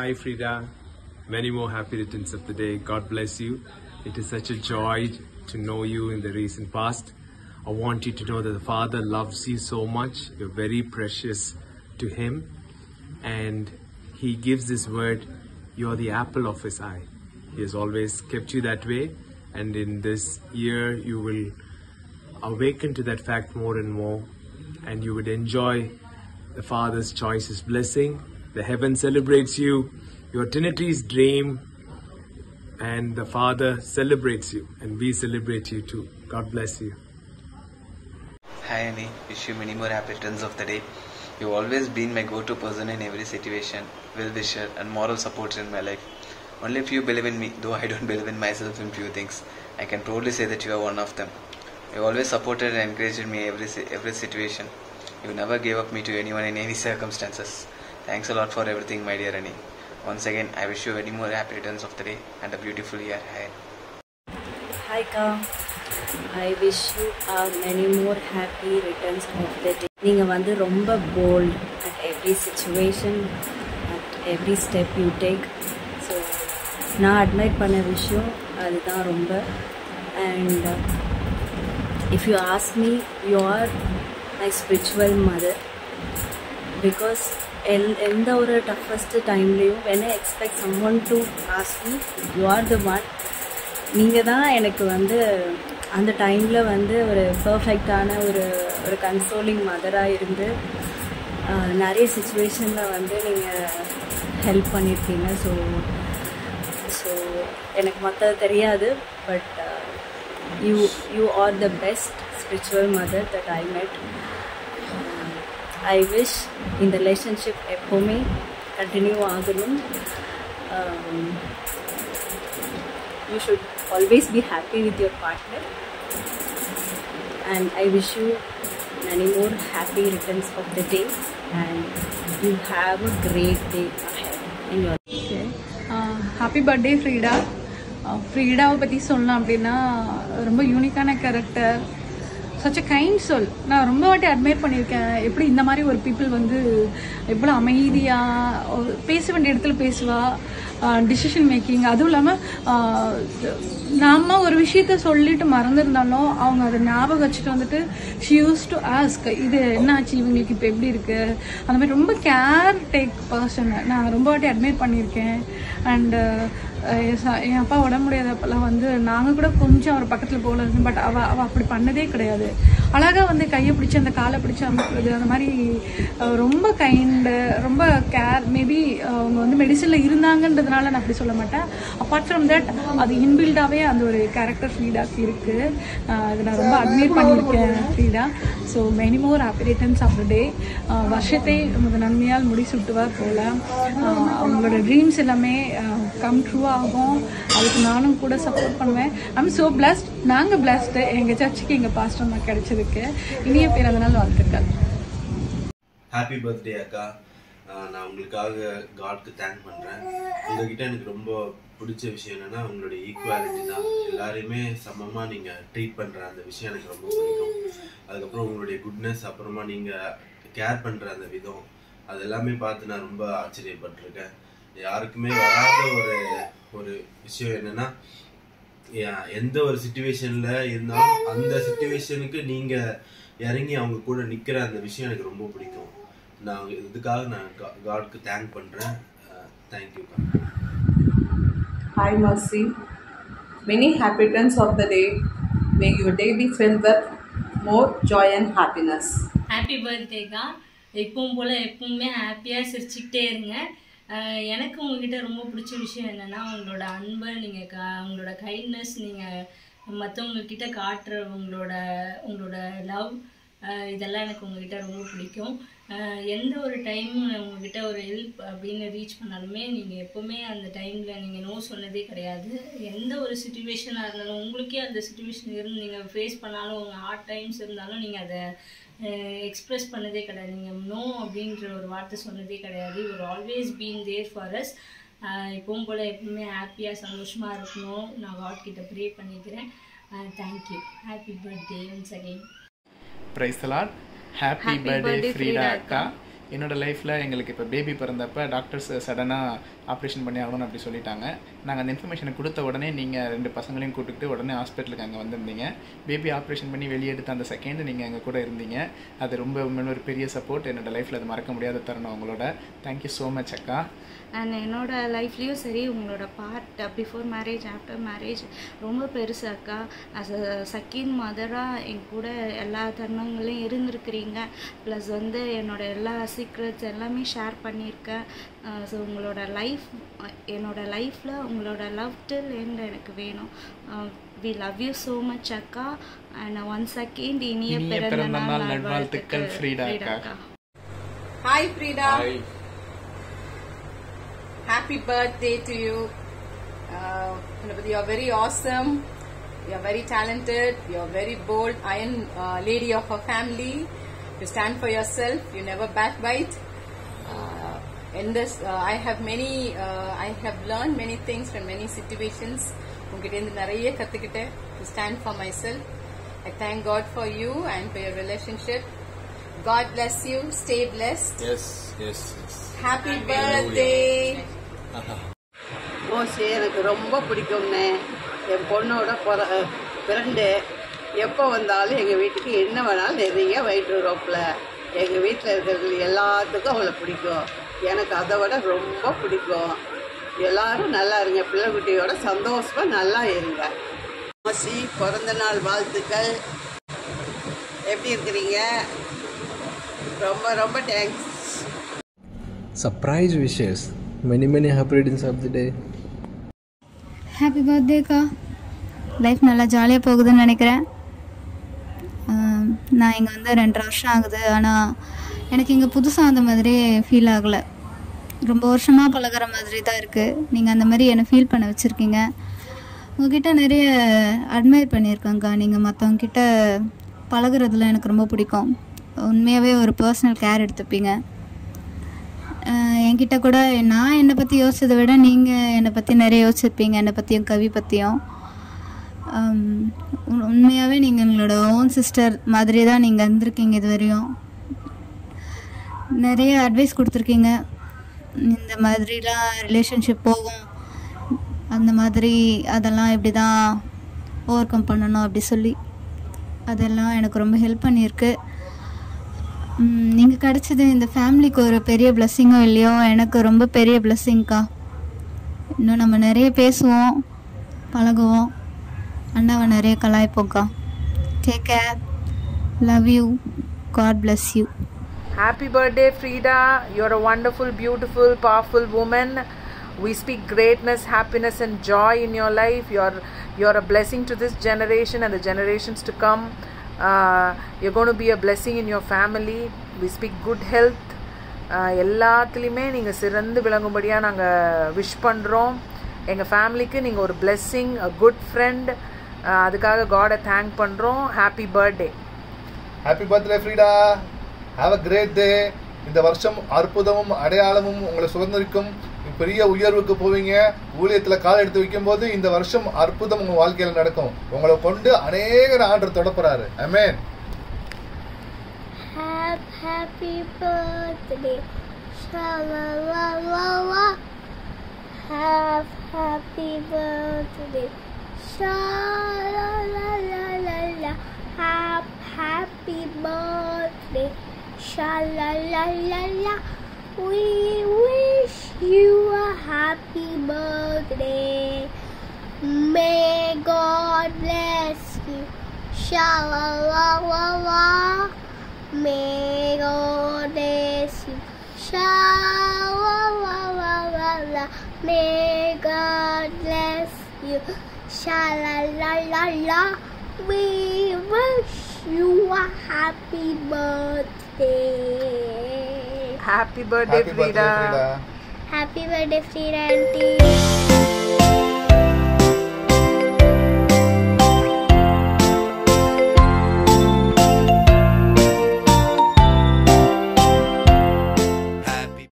Hi Frida, many more happy returns of the day. God bless you. It is such a joy to know you in the recent past. I want you to know that the Father loves you so much. You're very precious to Him, and He gives this word, you're the apple of His eye. He has always kept you that way, and in this year you will awaken to that fact more and more, and you would enjoy the Father's choicest blessing. The heaven celebrates you, your Trinity's dream, and the Father celebrates you, and we celebrate you too. God bless you. Hi Annie, wish you many more happy returns of the day. You've always been my go-to person in every situation, well-wisher and moral supporter in my life. Only few believe in me, though I don't believe in myself in few things. I can proudly say that you are one of them. You always supported and encouraged me every situation. You never gave up me to anyone in any circumstances. Thanks a lot for everything, my dear Annie. Once again, I wish you many more happy returns of the day and a beautiful year ahead. Hi Ka, I wish you many more happy returns of the day. நீங்கள் வந்து ரொம்ப bold at every situation, at every step you take. So நான் admire பண்ண விஷயம் அதுதான் ரொம்ப. And if you ask me, you are my spiritual mother, because எந்த ஒரு toughest timeலையும் when I expect someone to ask me, you are the one. நீங்கள் தான் எனக்கு வந்து அந்த டைமில் வந்து ஒரு பர்ஃபெக்டான ஒரு கன்சோலிங் மதராக இருந்து நிறைய சுச்சுவேஷனில் வந்து நீங்கள் ஹெல்ப் பண்ணியிருக்கீங்க. ஸோ எனக்கு மற்றது தெரியாது, but you are the best spiritual mother that I மெட். ஐ விஷ் இந்த ரிலேஷன்ஷிப் எப்போவுமே கண்டினியூ ஆகணும். You should always be happy with your partner, and I wish you many more happy returns of the day, and you have a great day ahead in your life. Okay. Happy birthday Frida. ஃப்ரீடாவை பற்றி சொல்லலாம் அப்படின்னா ரொம்ப யூனிக்கான character, such a kind சொல். நான் ரொம்ப வாட்டி admire பண்ணியிருக்கேன், எப்படி இந்த மாதிரி ஒரு பீப்புள் வந்து எவ்வளோ அமைதியாக பேச வேண்டிய இடத்துல பேசுவா, டிசிஷன் மேக்கிங். அதுவும் இல்லாமல் நம்ம ஒரு விஷயத்த சொல்லிட்டு மறந்துருந்தாலும் அவங்க அதை ஞாபகம் வச்சுட்டு வந்துட்டு ஷி யூஸ் டு ஆஸ்க், இது என்னாச்சு இவங்களுக்கு இப்போ எப்படி இருக்கு, அந்த மாதிரி ரொம்ப கேர் டேக் பர்சன் நான் ரொம்ப வாட்டி அட்மையர் பண்ணியிருக்கேன். அண்டு என் அப்பா உடம்பு முடியாதப்பெல்லாம் வந்து நாங்கள் கூட கொஞ்சம் அவர் பக்கத்தில் போகல, பட் அவள் அப்படி பண்ணதே கிடையாது. அழகாக வந்து கையை பிடிச்சி அந்த காலை பிடிச்சி அமுக்குறது, அந்த மாதிரி ரொம்ப கைண்டு, ரொம்ப கேர். மேபி அவங்க வந்து மெடிசனில் இருந்தாங்கன்றதுனால நான் அப்படி சொல்ல மாட்டேன். அப்பார்ட் ஃப்ரம் தட் அது இன்பில்டாகவே அந்த ஒரு கேரக்டர் ஃப்ரீடாக்கு இருக்குது. அது நான் ரொம்ப அட்மையர் பண்ணியிருக்கேன் Frida. So many more happy returns of the day. வருஷத்தை நமது நன்மையால் முடிசூட்டுவார் போல அவங்களோட ட்ரீம்ஸ் எல்லாமே கம் ட்ரூ ஆகும். அதுக்கு நானும் கூட சப்போர்ட் பண்ணுவேன். I'm so blessed. நாங்கள் பிளஸ்டு, எங்கள் சர்ச்சுக்கு எங்கள் பாஸ்டர் நான் கிடைச்சதுக்கு. இனிய பேர் அதனால் வாழ்த்துக்கள். ஹாப்பி பர்த்டே அக்கா. நான் உங்களுக்காக காட்க்கு தேங்க் பண்ணுறேன். உங்ககிட்ட எனக்கு ரொம்ப பிடிச்ச விஷயம் என்னென்னா உங்களுடைய ஈக்குவாலிட்டி தான். எல்லாரையுமே சமமாக நீங்கள் ட்ரீட் பண்ணுற அந்த விஷயம் எனக்கு ரொம்ப பிடிக்கும். அதுக்கப்புறம் உங்களுடைய குட்னஸ், அப்புறமா நீங்கள் கேர் பண்ணுற அந்த விதம், அது எல்லாமே பார்த்து நான் ரொம்ப ஆச்சரியப்பட்டிருக்கேன். யாருக்குமே வராத ஒரு விஷயம் என்னென்னா, எந்த ஒரு சுச்சுவேஷனில் இருந்தாலும் அந்த சுச்சுவேஷனுக்கு நீங்கள் இறங்கி அவங்க கூட நிற்கிற அந்த விஷயம் எனக்கு ரொம்ப பிடிக்கும். நான் இதுக்காக நான் காட்க்கு தேங்க் பண்ணுறேன். Thank you. Hi Mercy, many happy returns of the day. May your day be filled with more joy and happiness. Happy birthday கா. எப்பவும் போல் எப்பவுமே ஹாப்பியாக சிரிச்சுக்கிட்டே இருங்க. எனக்கு உங்ககிட்ட ரொம்ப பிடிச்ச விஷயம் என்னென்னா உங்களோட அன்பை நீங்கள் உங்களோட கைண்ட்னஸ், நீங்கள் மற்றவங்கக்கிட்ட காட்டுற உங்களோட லவ், இதெல்லாம் எனக்கு உங்ககிட்ட ரொம்ப பிடிக்கும். எந்த ஒரு டைமும் உங்ககிட்ட ஒரு ஹெல்ப் அப்படின்னு ரீச் பண்ணாலுமே நீங்கள் எப்போவுமே அந்த டைமில் நீங்கள் நோ சொன்னதே கிடையாது. எந்த ஒரு சுச்சுவேஷனாக இருந்தாலும் உங்களுக்கே அந்த சுச்சுவேஷன் இருந்து நீங்கள் ஃபேஸ் பண்ணாலும், உங்கள் ஹார்ட் டைம்ஸ் இருந்தாலும் நீங்கள் அதை எக்ஸ்ப்ரெஸ் பண்ணதே கிடையாது. நீங்கள் நோ அப்படின்ற ஒரு வார்த்தை சொன்னதே கிடையாது. You are always been there for us. எப்பவும் போல் எப்பவுமே ஹாப்பியாக சந்தோஷமாக இருக்கணும். நான் காட் கிட்ட ப்ரே பண்ணிக்கிறேன். Thank you. Happy birthday once again. Praise the Lord. Happy birthday Freeda அக்கா. என்னோடய லைஃப்பில் எங்களுக்கு இப்போ பேபி பிறந்தப்போ டாக்டர்ஸ் சடனாக ஆப்ரேஷன் பண்ணி ஆகணும்னு அப்படி சொல்லிட்டாங்க. நாங்கள் அந்த இன்ஃபர்மேஷனை கொடுத்த உடனே நீங்கள் 2 பசங்களையும் கூப்பிட்டு உடனே ஹாஸ்பிட்டலுக்கு அங்கே வந்திருந்தீங்க. பேபி ஆப்ரேஷன் பண்ணி வெளியெடுத்த அந்த செகண்ட் நீங்கள் எங்கள் கூட இருந்தீங்க. அது ரொம்ப ஒரு பெரிய சப்போர்ட். என்னோடய லைஃப்பில் அது மறக்க முடியாத தருணம் உங்களோட. தேங்க்யூ ஸோ மச் அக்கா. அண்ட் என்னோடய லைஃப்லேயும் சரி, உங்களோட part before marriage after marriage ரொம்ப பெருசு அக்கா. ஆஸ் அ செகண்ட் மதராக என் கூட எல்லா தருணங்களையும் இருந்திருக்கிறீங்க. ப்ளஸ் வந்து என்னோட எல்லா சீக்ரெட்ஸ் எல்லாமே ஷேர் பண்ணியிருக்கேன். ஸோ உங்களோட என்னோட லைஃப்பில் உங்களோட லவ் டில் எண்ட் எனக்கு வேணும். We love you so much அக்கா. அண்ட் ஒன்ஸ் அகெயின் இனிய பிறந்த நாள் நல்வாழ்த்துக்கள் ஃப்ரீடா அக்கா. Hi Frida. Happy birthday to you. You're very awesome. You're very talented. You're very bold. Iron lady of a family. You stand for yourself. You never backbite. In this, I have learned many things from many situations. To stand for myself. I thank God for you and for your relationship. God bless you. Stay blessed. Yes. Happy birthday. Mostly எனக்கு ரொம்ப பிடிக்கும்னே. என் பொண்ணோட friend எப்போ வந்தாலும் எங்கள் வீட்டுக்கு என்ன வேணாலும் நிறைய வயிற்று ரோப்பில் எங்கள் வீட்டில் இருக்கிறது எல்லாத்துக்கும் அவளை பிடிக்கும். எனக்கு அதை விட ரொம்ப பிடிக்கும். எல்லாரும் நல்லா இருங்க, பிள்ளைக்குட்டியோட சந்தோஷமாக நல்லா இருங்க. மோஸ்ட்லி பிறந்த நாள் வாழ்த்துக்கள். எப்படி இருக்கிறீங்க? ரொம்ப ரொம்ப thanks. Surprise wishes. Many happy returns of the day. Happy பர்த்டேக்கா. லைஃப் நல்லா ஜாலியாக போகுதுன்னு நினைக்கிறேன். நான் இங்கே வந்து 2.5 வருஷம் ஆகுது. ஆனால் எனக்கு இங்கே புதுசாக அந்த மாதிரி ஃபீல் ஆகலை. ரொம்ப வருஷமாக பழகிற மாதிரி தான் இருக்குது. நீங்கள் அந்த மாதிரி என்னை ஃபீல் பண்ண வச்சுருக்கீங்க. உங்ககிட்ட நிறைய அட்மையர் பண்ணியிருக்கேங்க்கா. நீங்கள் மற்றவங்கக்கிட்ட பழகுறதுல எனக்கு ரொம்ப பிடிக்கும். உண்மையாகவே ஒரு பர்சனல் கேர் எடுத்துப்பீங்க. என்கிட்ட கூட நான் என்னை பற்றி யோசிச்சதை விட நீங்கள் என்னை பற்றி நிறைய யோசிச்சிருப்பீங்க. என்னை பற்றியும் கவி பற்றியும். உண்மையாகவே நீங்கள் எங்களோட ஓன் சிஸ்டர் மாதிரி தான் நீங்கள் இருந்திருக்கீங்க. இது வரையும் நிறைய அட்வைஸ் கொடுத்துருக்கீங்க. இந்த மாதிரிலாம் ரிலேஷன்ஷிப் போகும், அந்த மாதிரி அதெல்லாம் எப்படி தான் ஓவர் கம் பண்ணணும் அப்படி சொல்லி அதெல்லாம் எனக்கு ரொம்ப ஹெல்ப் பண்ணியிருக்கு. நீங்கள் கிடச்சது இந்த ஃபேமிலிக்கு ஒரு பெரிய பிளெஸ்ஸிங்கோ இல்லையோ, எனக்கு ரொம்ப பெரிய பிளெஸ்ஸிங்க்கா. இன்னும் நம்ம நிறைய பேசுவோம், பழகுவோம், அண்ணாவை நிறைய கலாய்ப்போம்க்கா. Take care. Love you. God bless you. Happy birthday, Frida. You're a wonderful, beautiful, powerful woman. We speak greatness, happiness and joy in your life. You're a blessing to this generation and the generations to come. You're going to be a blessing in your family. We speak good health. எல்லாத்துலேயுமே நீங்கள் சிறந்து விளங்கும்படியாக நாங்கள் wish பண்ணுறோம். எங்கள் ஃபேமிலிக்கு நீங்கள் ஒரு blessing, a good friend. அதுக்காக காடை தேங்க் பண்ணுறோம். Happy birthday. Happy birthday Frida. Have a great day. இந்த வருஷம் அற்புதமும் அடையாளமும் உங்களை சுதந்திரிக்கும். பெரிய உயர்வுக்கு போவீங்க. ஊழியத்தில் கால் எடுத்து வைக்கும் போது இந்த வருஷம் அற்புதம் உங்க வாழ்க்கையில் நடக்கும். உங்களை கொண்டு அநேக ஆண்டவர் தொடப்பறாரு. ஆமென். Happy birthday. Sha-la-la-la-la. Happy birthday. Sha-la-la-la-la. Happy birthday. Sha-la-la-la-la. We wish you a happy birthday. May God bless you. Sha-la-la-la-la. May God bless you. Sha-la-la-la-la. May God bless you. Sha-la-la-la-la. We wish you a happy birthday. Happy birthday, Frida. Happy birthday, Frida auntie.